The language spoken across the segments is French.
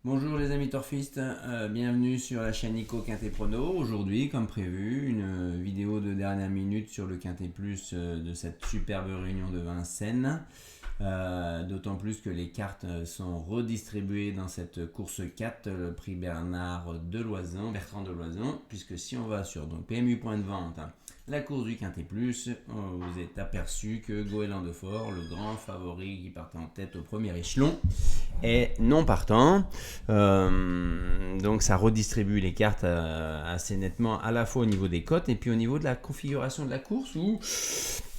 Bonjour les amis torfistes, bienvenue sur la chaîne Nico Quintet Prono. Aujourd'hui, comme prévu, une vidéo de dernière minute sur le Quintet Plus de cette superbe réunion de Vincennes. D'autant plus que les cartes sont redistribuées dans cette course 4, le prix Bertrand de Loison, puisque si on va sur donc, PMU point de vente, la course du Quintet Plus, on vous est aperçu que Goéland de Fort, le grand favori qui partait en tête au premier échelon, est non partant. Donc ça redistribue les cartes assez nettement, à la fois au niveau des cotes et puis au niveau de la configuration de la course, où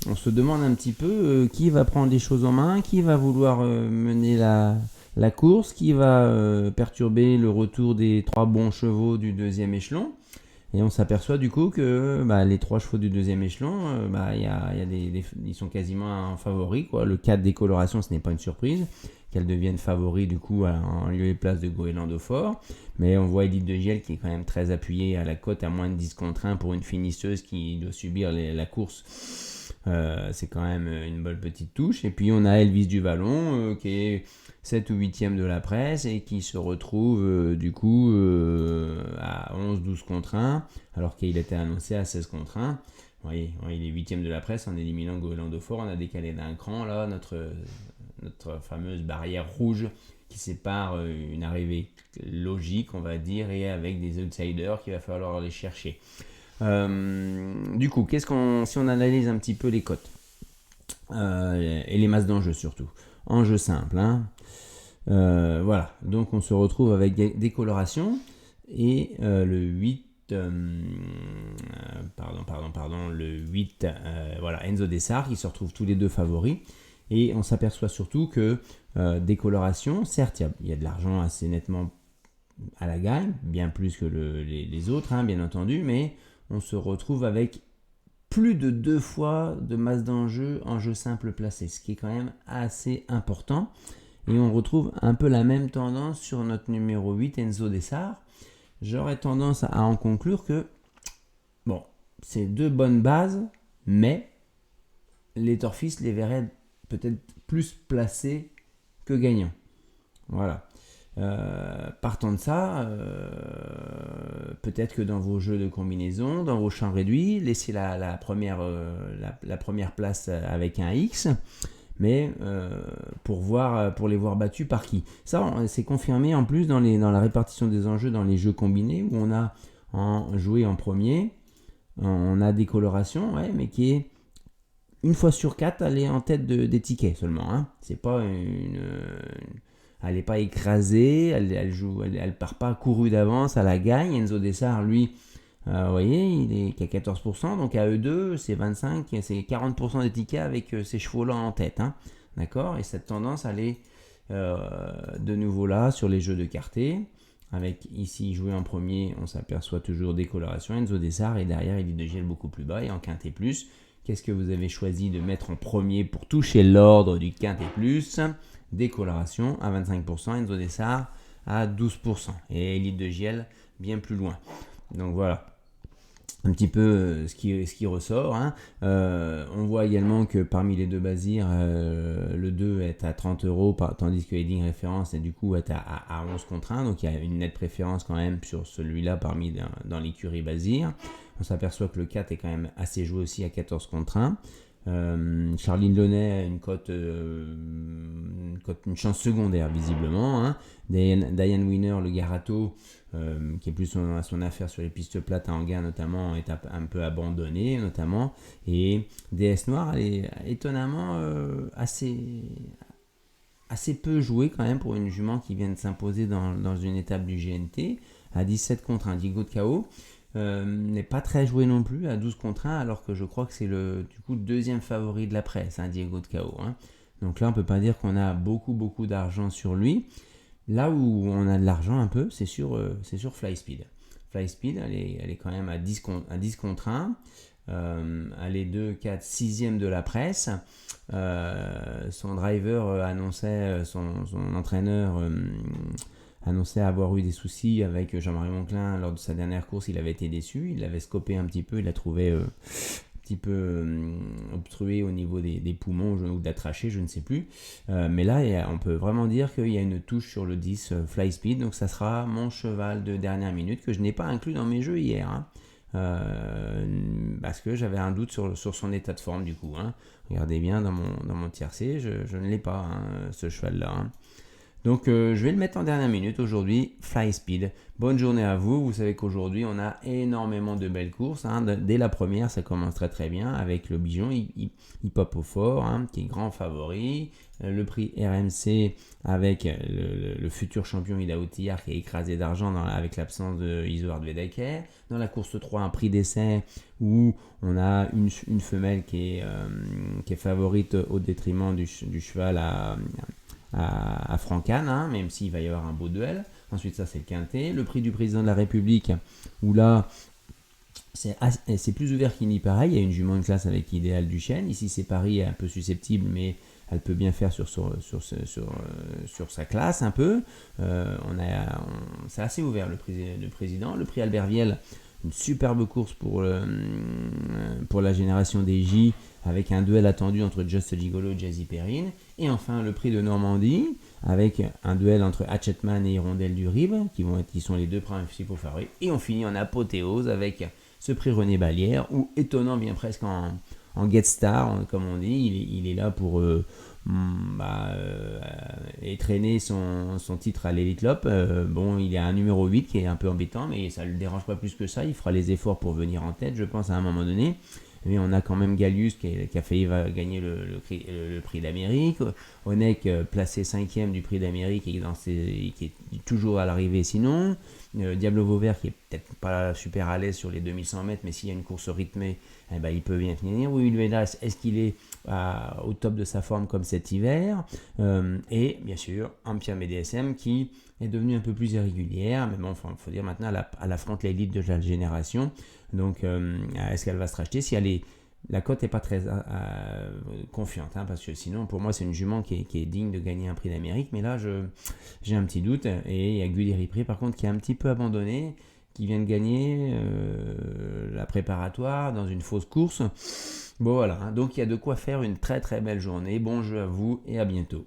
on se demande un petit peu qui va prendre les choses en main, qui va vouloir mener la course, qui va perturber le retour des trois bons chevaux du deuxième échelon. Et on s'aperçoit du coup que les trois chevaux du deuxième échelon, ils sont quasiment en favori, quoi. Le 4 des colorations, ce n'est pas une surprise qu'elles deviennent favoris du coup en lieu et place de Goéland de Fort. Mais on voit Elite de Giel qui est quand même très appuyée à la cote à moins de 10 contre 1 pour une finisseuse qui doit subir la course. C'est quand même une bonne petite touche. Et puis on a Elvis du Vallon qui est 7 ou 8e de la presse et qui se retrouve à 11-12 contre 1 alors qu'il était annoncé à 16 contre 1. Vous voyez, il est 8e de la presse en éliminant Goéland de Fort. On a décalé d'un cran là notre fameuse barrière rouge qui sépare une arrivée logique, on va dire, et avec des outsiders qu'il va falloir aller chercher. Du coup, si on analyse un petit peu les cotes et les masses d'enjeux surtout, enjeu simple, hein. Voilà, donc on se retrouve avec des colorations et le 8 le 8 voilà, Enzo Dessart qui se retrouvent tous les deux favoris. Et on s'aperçoit surtout que des colorations, certes, il y a de l'argent assez nettement à la gagne, bien plus que les autres, hein, bien entendu, mais on se retrouve avec plus de 2 fois de masse d'enjeu en jeu simple placé, ce qui est quand même assez important. Et on retrouve un peu la même tendance sur notre numéro 8, Enzo Dessart. J'aurais tendance à en conclure que, bon, c'est deux bonnes bases, mais les torfistes les verraient peut-être plus placés que gagnants. Voilà. Partant de ça, peut-être que dans vos jeux de combinaison, dans vos champs réduits, laissez la première place avec un X, mais pour les voir battus par qui. Ça, c'est confirmé en plus dans la répartition des enjeux dans les jeux combinés, où on a joué en premier, on a des colorations, ouais, mais qui est une fois sur 4, elle est en tête des tickets seulement, hein. C'est pas elle n'est pas écrasée, elle part pas courue d'avance, elle la gagne. Enzo Dessart, lui, vous voyez, il est qu'à 14%, donc à E2, c'est 25, c'est 40% des tickets avec ces chevaux-là en tête, hein. D'accord. Et cette tendance, elle est de nouveau là sur les jeux de carté. Avec ici joué en premier, on s'aperçoit toujours des colorations Enzo Dessart, et derrière il est de gel beaucoup plus bas et en quintet plus. Qu'est-ce que vous avez choisi de mettre en premier pour toucher l'ordre du quintet plus? Décoloration à 25%, Enzo Dessart à 12% et Elite de Giel bien plus loin. Donc voilà un petit peu ce qui ressort, hein. On voit également que parmi les deux Bazir, le 2 est à 30€, tandis que Heading Référence est du coup est à 11 contre 1, donc il y a une nette préférence quand même sur celui-là dans l'écurie Bazir. On s'aperçoit que le 4 est quand même assez joué aussi à 14 contre 1. Charline Launay a une chance secondaire visiblement, hein. Diane Winner, le Garato, qui est plus à son affaire sur les pistes plates à Anguin notamment, est un peu abandonné notamment. Et DS Noir, elle est étonnamment assez peu jouée quand même pour une jument qui vient de s'imposer dans une étape du GNT à 17 contre 1. Diego de KO n'est pas très joué non plus à 12 contre 1, alors que je crois que c'est le deuxième favori de la presse, hein, Diego de KO, hein. Donc là on peut pas dire qu'on a beaucoup d'argent sur lui. Là où on a de l'argent un peu, c'est sur Flyspeed. Flyspeed, elle est quand même à 10 contre 1. Elle est 2, 4, 6e de la presse. Son driver annonçait, son entraîneur annonçait avoir eu des soucis avec Jean-Marie Monclin lors de sa dernière course. Il avait été déçu, il l'avait scopé un petit peu, il l'a trouvé un petit peu obstrué au niveau des poumons ou de la trachée, je ne sais plus. Mais là, on peut vraiment dire qu'il y a une touche sur le 10 Fly Speed, donc ça sera mon cheval de dernière minute que je n'ai pas inclus dans mes jeux hier. Hein. Parce que j'avais un doute sur son état de forme du coup. Hein. Regardez bien dans mon tiercé, je ne l'ai pas, hein, ce cheval-là. Hein. Donc je vais le mettre en dernière minute aujourd'hui, Fly Speed. Bonne journée à vous. Vous savez qu'aujourd'hui on a énormément de belles courses. Hein. Dès la première, ça commence très très bien avec le Bijon, il pop au fort, hein, qui est grand favori. Le prix RMC avec le futur champion Ida Outillard qui est écrasé d'argent avec l'absence de Isoard Vedaker. Dans la course 3, un prix d'essai où on a une femelle qui est favorite au détriment du cheval à Francan, hein, même s'il va y avoir un beau duel. Ensuite, ça c'est le quintet. Le prix du président de la République, où là, c'est plus ouvert qu'il n'y paraît. Il y a une jument de classe avec Idéal Duchesne. Ici, c'est Paris un peu susceptible, mais elle peut bien faire sur sa classe un peu. C'est assez ouvert le président. Le prix Albert Viel, une superbe course pour la génération des J, avec un duel attendu entre Just Gigolo et Jazzy Perrine. Et enfin le prix de Normandie, avec un duel entre Hatchetman et Hirondelle du Rib, qui sont les deux principaux favoris. Et on finit en apothéose avec ce prix René Ballière, où étonnant vient presque en get star, comme on dit. Il est là pour traîner son titre à l'Elite Lop. Il est à un numéro 8 qui est un peu embêtant, mais ça ne le dérange pas plus que ça. Il fera les efforts pour venir en tête, je pense, à un moment donné. Mais on a quand même Gallius qui a failli gagner le prix d'Amérique. Onek placé 5e du prix d'Amérique et qui est toujours à l'arrivée sinon. Diablo Vauvert qui est peut-être pas super à l'aise sur les 2100 mètres, mais s'il y a une course rythmée, il peut bien finir. Oui, Vedas, est-ce qu'il est au top de sa forme comme cet hiver? Et bien sûr, Ampia BDSM qui est devenue un peu plus irrégulière, mais bon, il faut dire maintenant elle affronte l'élite de la génération. Donc, est-ce qu'elle va se racheter? Si la cote n'est pas très confiante, hein, parce que sinon, pour moi, c'est une jument qui est digne de gagner un prix d'Amérique. Mais là, j'ai un petit doute. Et il y a Gulli Prix, par contre, qui est un petit peu abandonné, qui vient de gagner la préparatoire dans une fausse course. Bon, voilà. Hein, donc, il y a de quoi faire une très très belle journée. Bon jeu à vous et à bientôt.